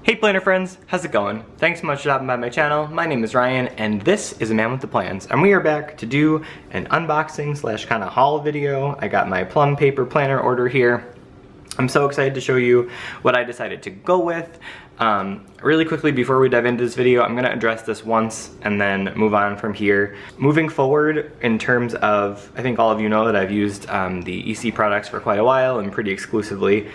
Hey planner friends, how's it going? Thanks so much for stopping by my channel. My name is Ryan and this is A Man with the Plans, and we are back to do an unboxing slash kind of haul video. I got my Plum paper planner order here. I'm so excited to show you what I decided to go with. Really quickly before we dive into this video, I'm gonna address this once and then move on from here. Moving forward in terms of, I think all of you know that I've used the EC products for quite a while and pretty exclusively.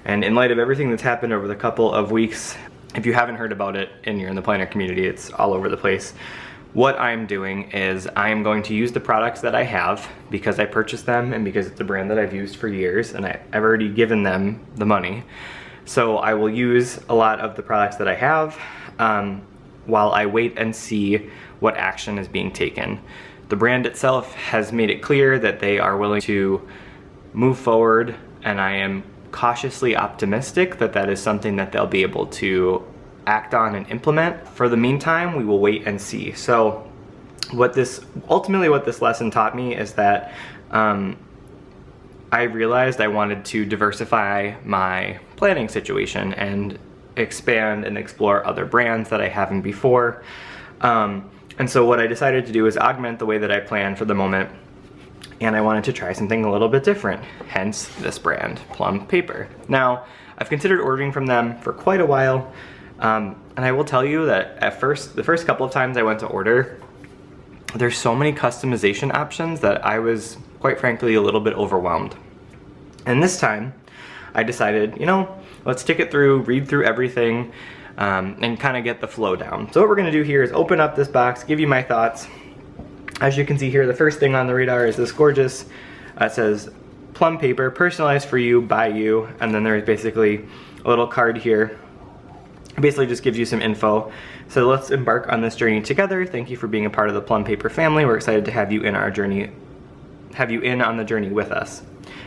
And in light of everything that's happened over the couple of weeks, if you haven't heard about it and you're in the planner community, it's all over the place. What I'm doing is I am going to use the products that I have because I purchased them and because it's a brand that I've used for years and I've already given them the money. So I will use a lot of the products that I have while I wait and see what action is being taken. The brand itself has made it clear that they are willing to move forward, and I am cautiously optimistic that that is something that they'll be able to act on and implement. For the meantime, we will wait and see. So ultimately what this lesson taught me is that I realized I wanted to diversify my planning situation and expand and explore other brands that I haven't before. And so what I decided to do is augment the way that I plan for the moment, and I wanted to try something a little bit different, hence this brand, Plum Paper. Now, I've considered ordering from them for quite a while, and I will tell you that the first couple of times I went to order, there's so many customization options that I was, quite frankly, a little bit overwhelmed. And this time, I decided, you know, let's take it through, read through everything, and kind of get the flow down. So what we're gonna do here is open up this box, give you my thoughts. As you can see here, the first thing on the radar is this gorgeous, it says Plum Paper, personalized for you, by you, and then there's basically a little card here. It basically just gives you some info. So let's embark on this journey together. Thank you for being a part of the Plum Paper family. We're excited to have you in our journey, on the journey with us.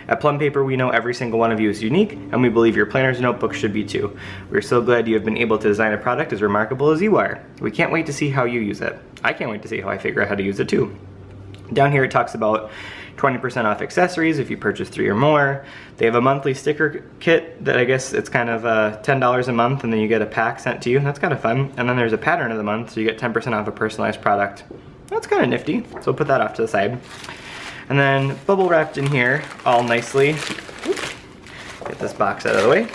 At Plum Paper, we know every single one of you is unique, and we believe your planner's notebook should be too. We're so glad you have been able to design a product as remarkable as you are. We can't wait to see how you use it. I can't wait to see how I figure out how to use it too. Down here it talks about 20% off accessories if you purchase 3 or more. They have a monthly sticker kit that I guess it's kind of $10 a month, and then you get a pack sent to you. That's kind of fun. And then there's a pattern of the month, so you get 10% off a personalized product. That's kind of nifty, so we'll put that off to the side. And then bubble wrapped in here all nicely. Oops. Get this box out of the way.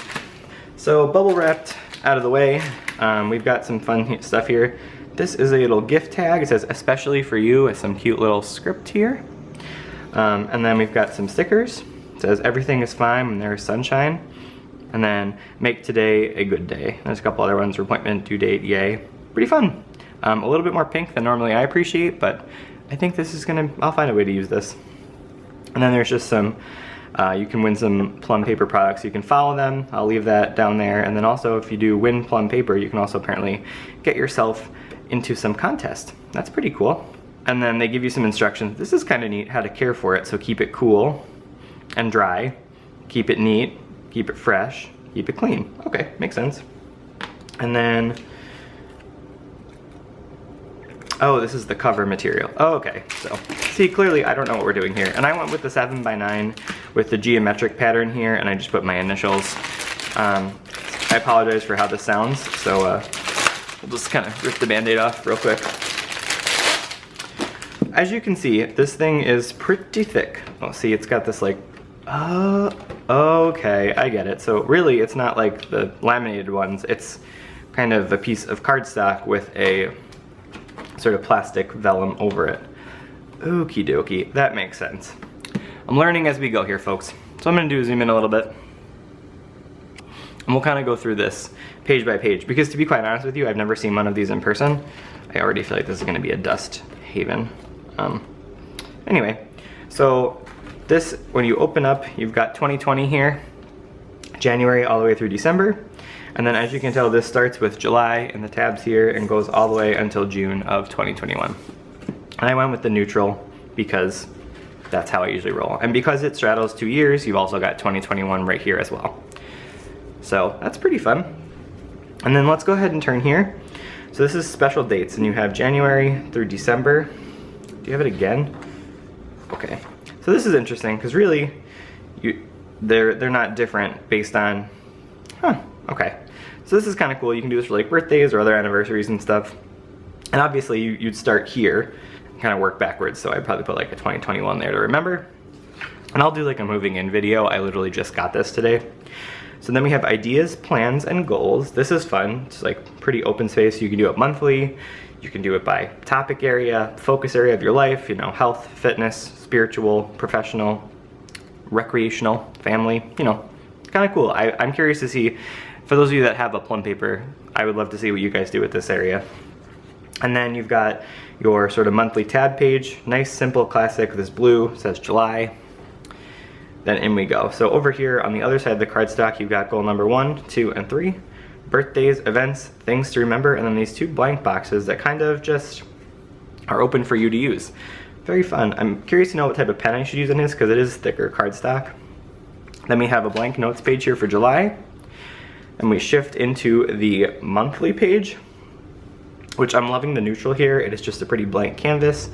So bubble wrapped out of the way, we've got some fun stuff here. This is a little gift tag. It says especially for you, with some cute little script here. And then we've got some stickers. It says everything is fine when there is sunshine. And then make today a good day. There's a couple other ones, appointment, due date, yay. Pretty fun. A little bit more pink than normally I appreciate, but I think this is I'll find a way to use this. And then there's just some, you can win some Plum Paper products. You can follow them. I'll leave that down there. And then also if you do win Plum Paper, you can also apparently get yourself into some contest. That's pretty cool. And then they give you some instructions. This is kind of neat, how to care for it. So keep it cool and dry, keep it neat, keep it fresh, keep it clean. Okay, makes sense. And then, oh, this is the cover material. Oh, okay, so see, clearly I don't know what we're doing here. And I went with the 7x9 with the geometric pattern here, and I just put my initials. I apologize for how this sounds, so we'll just kind of rip the band-aid off real quick. As you can see, this thing is pretty thick. Oh, see, it's got this like, okay, I get it. So really, it's not like the laminated ones. It's kind of a piece of cardstock with a sort of plastic vellum over it. Okie dokie, that makes sense. I'm learning as we go here, folks. So what I'm gonna do is zoom in a little bit, and we'll kind of go through this page by page, because to be quite honest with you, I've never seen one of these in person. I already feel like this is gonna be a dust haven. Anyway, so this, when you open up, you've got 2020 here, January all the way through December. And then as you can tell, this starts with July in the tabs here and goes all the way until June of 2021. And I went with the neutral because that's how I usually roll. And because it straddles 2 years, you've also got 2021 right here as well. So that's pretty fun. And then let's go ahead and turn here. So this is special dates, and you have January through December. Do you have it again? Okay. So this is interesting because really, they're not different based on, okay. So this is kind of cool. You can do this for like birthdays or other anniversaries and stuff. And obviously you'd start here, kind of work backwards. So I'd probably put like a 2021 there to remember. And I'll do like a moving in video. I literally just got this today. So then we have ideas, plans, and goals. This is fun. It's like pretty open space. You can do it monthly. You can do it by topic area, focus area of your life, you know, health, fitness, spiritual, professional, recreational, family, you know, kind of cool. I'm curious to see, for those of you that have a Plum paper, I would love to see what you guys do with this area. And then you've got your sort of monthly tab page, nice, simple, classic. This blue says July. Then in we go. So over here on the other side of the cardstock, you've got goal number 1, 2, and 3. Birthdays, events, things to remember, and then these 2 blank boxes that kind of just are open for you to use. Very fun. I'm curious to know what type of pen I should use in this because it is thicker cardstock. Then we have a blank notes page here for July. And we shift into the monthly page, which I'm loving the neutral here. It is just a pretty blank canvas.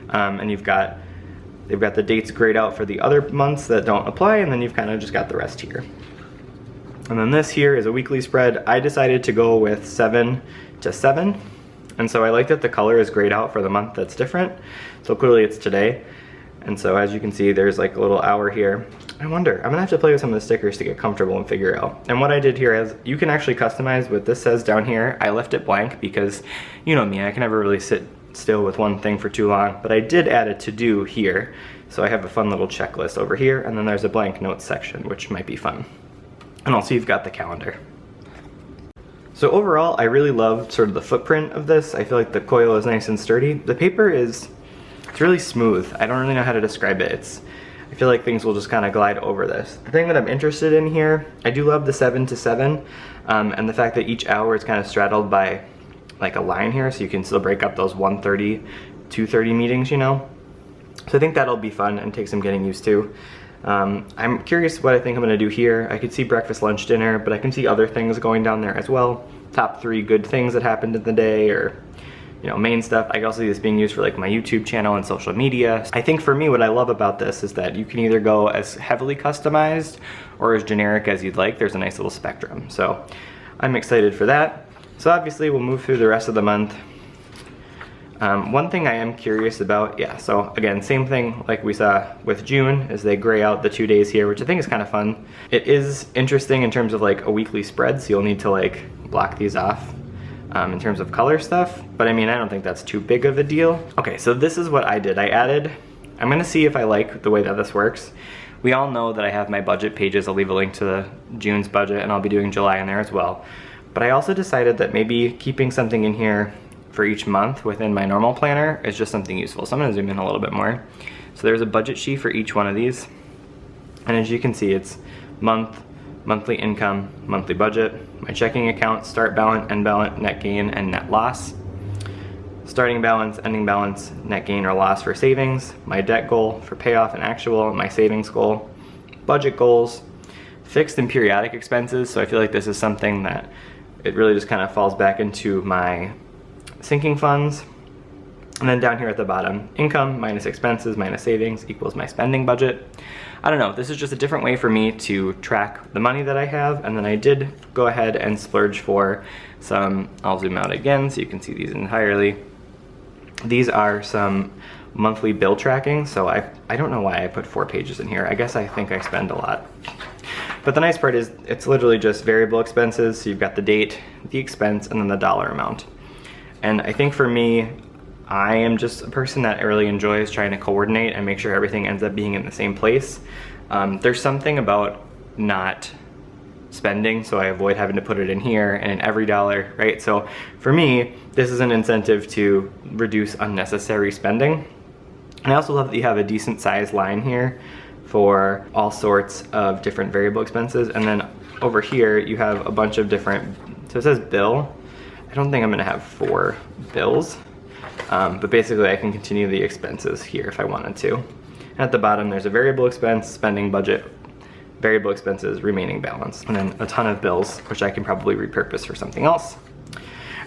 And they've got the dates grayed out for the other months that don't apply, and then you've kind of just got the rest here. And then this here is a weekly spread. I decided to go with 7 to 7. And so I like that the color is grayed out for the month that's different. So clearly it's today. And so as you can see, there's like a little hour here. I wonder, I'm gonna have to play with some of the stickers to get comfortable and figure it out. And what I did here is, you can actually customize what this says down here. I left it blank because, you know me, I can never really sit still with one thing for too long. But I did add a to-do here. So I have a fun little checklist over here, and then there's a blank notes section, which might be fun. And also you've got the calendar. So overall, I really love sort of the footprint of this. I feel like the coil is nice and sturdy. The paper it's really smooth. I don't really know how to describe it. I feel like things will just kind of glide over this. The thing that I'm interested in here, I do love the 7 to 7, and the fact that each hour is kind of straddled by like a line here, so you can still break up those 1:30, 2:30 meetings, you know? So I think that'll be fun and take some getting used to. I'm curious what I think I'm gonna do here. I could see breakfast, lunch, dinner, but I can see other things going down there as well. Top 3 good things that happened in the day, or you know, main stuff. I can also see this being used for like my YouTube channel and social media. I think for me, what I love about this is that you can either go as heavily customized or as generic as you'd like. There's a nice little spectrum. So I'm excited for that. So obviously we'll move through the rest of the month. One thing I am curious about, so again, same thing like we saw with June, is they gray out the 2 days here, which I think is kind of fun. It is interesting in terms of like a weekly spread, so you'll need to like block these off in terms of color stuff, but I mean, I don't think that's too big of a deal. Okay, so this is what I did. I'm gonna see if I like the way that this works. We all know that I have my budget pages. I'll leave a link to the June's budget, and I'll be doing July in there as well. But I also decided that maybe keeping something in here for each month within my normal planner is just something useful. So I'm gonna zoom in a little bit more. So there's a budget sheet for each one of these. And as you can see, it's month, monthly income, monthly budget, my checking account, start balance, end balance, net gain, and net loss. Starting balance, ending balance, net gain or loss for savings, my debt goal for payoff and actual, my savings goal, budget goals, fixed and periodic expenses. So I feel like this is something that it really just kind of falls back into my sinking funds. And then down here at the bottom, income minus expenses minus savings equals my spending budget. I don't know, this is just a different way for me to track the money that I have. And then I did go ahead and splurge for some, I'll zoom out again so you can see these entirely. These are some monthly bill tracking. So I don't know why I put 4 pages in here. I guess I think I spend a lot. But the nice part is it's literally just variable expenses. So you've got the date, the expense, and then the dollar amount. And I think for me, I am just a person that really enjoys trying to coordinate and make sure everything ends up being in the same place. There's something about not spending, so I avoid having to put it in here and in every dollar, right? So for me, this is an incentive to reduce unnecessary spending. And I also love that you have a decent sized line here for all sorts of different variable expenses. And then over here, you have a bunch of different, so it says bill. I don't think I'm gonna have 4 bills, but basically I can continue the expenses here if I wanted to. And at the bottom, there's a variable expense, spending budget, variable expenses, remaining balance, and then a ton of bills, which I can probably repurpose for something else.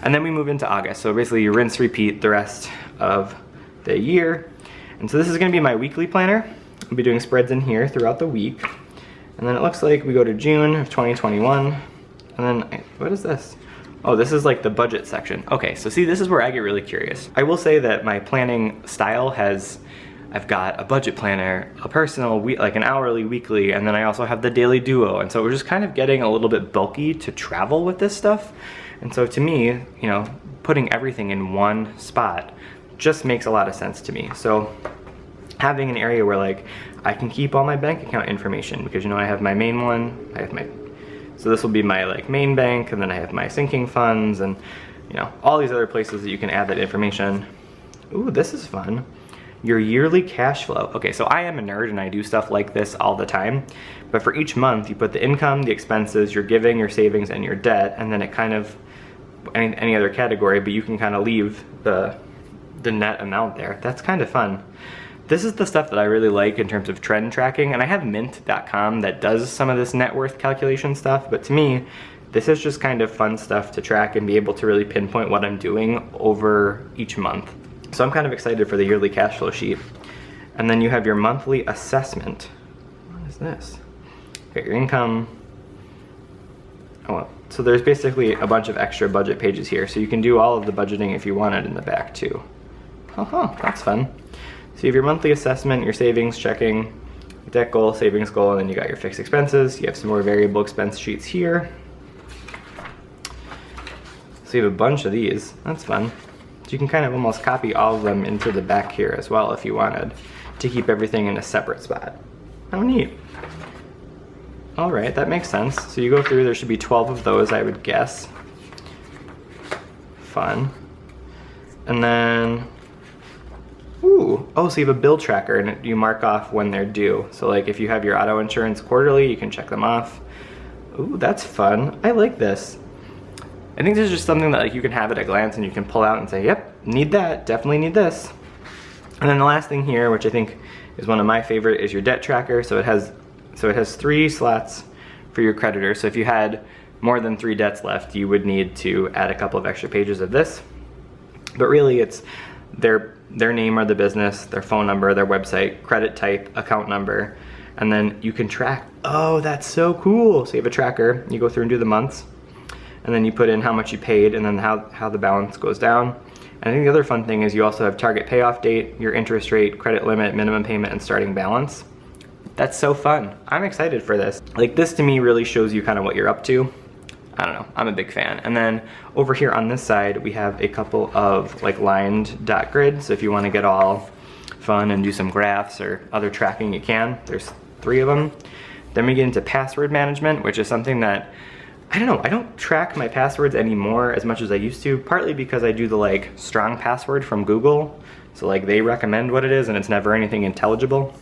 And then we move into August. So basically you rinse, repeat the rest of the year. And so this is gonna be my weekly planner. I'll be doing spreads in here throughout the week. And then it looks like we go to June of 2021, and And then, what is this? Oh, this is like the budget section. Okay, so see, this is where I get really curious. I will say that my planning style I've got a budget planner, a personal, like an hourly, weekly, and then I also have the daily duo. And so we're just kind of getting a little bit bulky to travel with this stuff. And so to me, you know, putting everything in one spot just makes a lot of sense to me. So having an area where like I can keep all my bank account information, because you know I have my main one, so this will be my like main bank, and then I have my sinking funds, and you know, all these other places that you can add that information. Ooh, this is fun. Your yearly cash flow. Okay, so I am a nerd and I do stuff like this all the time, but for each month you put the income, the expenses, your giving, your savings, and your debt, and then it kind of, any other category, but you can kind of leave the net amount there. That's kind of fun. This is the stuff that I really like in terms of trend tracking, and I have mint.com that does some of this net worth calculation stuff, but to me, this is just kind of fun stuff to track and be able to really pinpoint what I'm doing over each month. So I'm kind of excited for the yearly cash flow sheet. And then you have your monthly assessment. What is this? Got your income. Oh, well. So there's basically a bunch of extra budget pages here, so you can do all of the budgeting if you wanted in the back too. That's fun. So you have your monthly assessment, your savings, checking, debt goal, savings goal, and then you got your fixed expenses. You have some more variable expense sheets here. So you have a bunch of these. That's fun. So you can kind of almost copy all of them into the back here as well if you wanted, to keep everything in a separate spot. How neat. All right, that makes sense. So you go through, there should be 12 of those, I would guess. Fun. And then, ooh, oh, so you have a bill tracker and you mark off when they're due. So like if you have your auto insurance quarterly, you can check them off. Ooh, that's fun. I like this. I think this is just something that like you can have at a glance and you can pull out and say, yep, need that, definitely need this. And then the last thing here, which I think is one of my favorite, is your debt tracker. So it has 3 slots for your creditor. So if you had more than 3 debts left, you would need to add a couple of extra pages of this. But really it's their name or the business, their phone number, their website, credit type, account number, and then you can track. Oh, that's so cool. So you have a tracker, you go through and do the months, and then you put in how much you paid and then how the balance goes down. And I think the other fun thing is you also have target payoff date, your interest rate, credit limit, minimum payment, and starting balance. That's so fun. I'm excited for this. Like this to me really shows you kind of what you're up to. I don't know, I'm a big fan. And then over here on this side, we have a couple of like lined dot grid. So if you want to get all fun and do some graphs or other tracking, you can. There's 3 of them. Then we get into password management, which is something that, I don't know, I don't track my passwords anymore as much as I used to, partly because I do the like strong password from Google. So like they recommend what it is and it's never anything intelligible.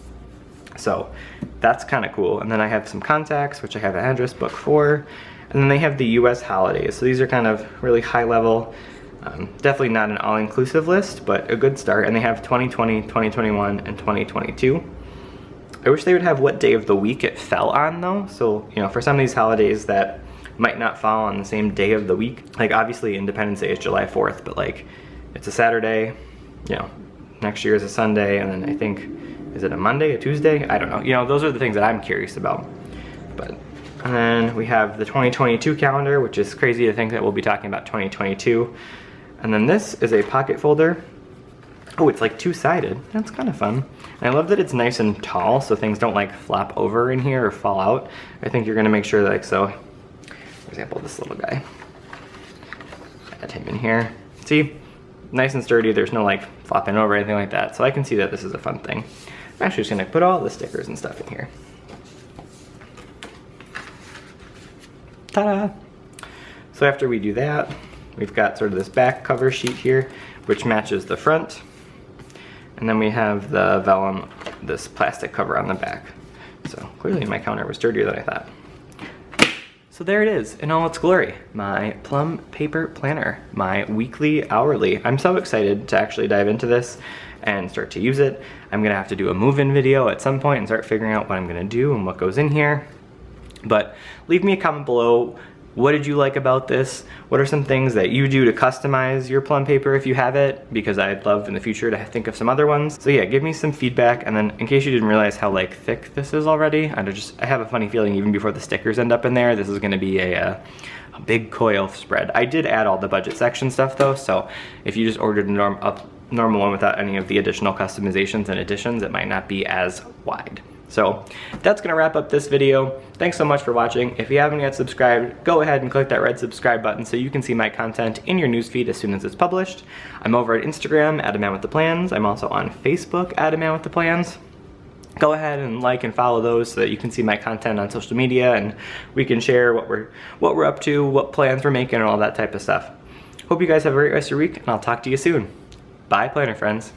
So that's kind of cool. And then I have some contacts, which I have an address book for. And then they have the US holidays. So these are kind of really high level, definitely not an all-inclusive list, but a good start. And they have 2020, 2021, and 2022. I wish they would have what day of the week it fell on though. So, you know, for some of these holidays that might not fall on the same day of the week. Like obviously Independence Day is July 4th, but like it's a Saturday, you know, next year is a Sunday, and then I think, is it a Monday, a Tuesday? I don't know. You know, those are the things that I'm curious about. But, and then we have the 2022 calendar, which is crazy to think that we'll be talking about 2022. And then this is a pocket folder. Oh, it's like 2-sided. That's kind of fun. And I love that it's nice and tall, so things don't like flop over in here or fall out. I think you're gonna make sure that, like, so, for example, this little guy. Add him in here. See? Nice and sturdy, there's no like flopping over or anything like that. So I can see that this is a fun thing. I'm actually just gonna put all the stickers and stuff in here. Ta-da! So after we do that, we've got sort of this back cover sheet here, which matches the front. And then we have the vellum, this plastic cover on the back. So clearly my counter was dirtier than I thought. So there it is in all its glory, my Plum paper planner, my weekly, hourly. I'm so excited to actually dive into this and start to use it. I'm gonna have to do a move-in video at some point and start figuring out what I'm gonna do and what goes in here. But leave me a comment below. What did you like about this? What are some things that you do to customize your Plum paper if you have it? Because I'd love in the future to think of some other ones. So yeah, give me some feedback. And then in case you didn't realize how like thick this is already, I have a funny feeling even before the stickers end up in there, this is gonna be a a big coil spread. I did add all the budget section stuff though, so if you just ordered a normal one without any of the additional customizations and additions, it might not be as wide. So that's gonna wrap up this video. Thanks so much for watching. If you haven't yet subscribed, go ahead and click that red subscribe button so you can see my content in your newsfeed as soon as it's published. I'm over at Instagram at @AmanWithThePlans. I'm also on Facebook at @AmanWithThePlans. Go ahead and like and follow those so that you can see my content on social media and we can share what we're up to, what plans we're making, and all that type of stuff. Hope you guys have a great rest of your week, and I'll talk to you soon. Bye, planner friends.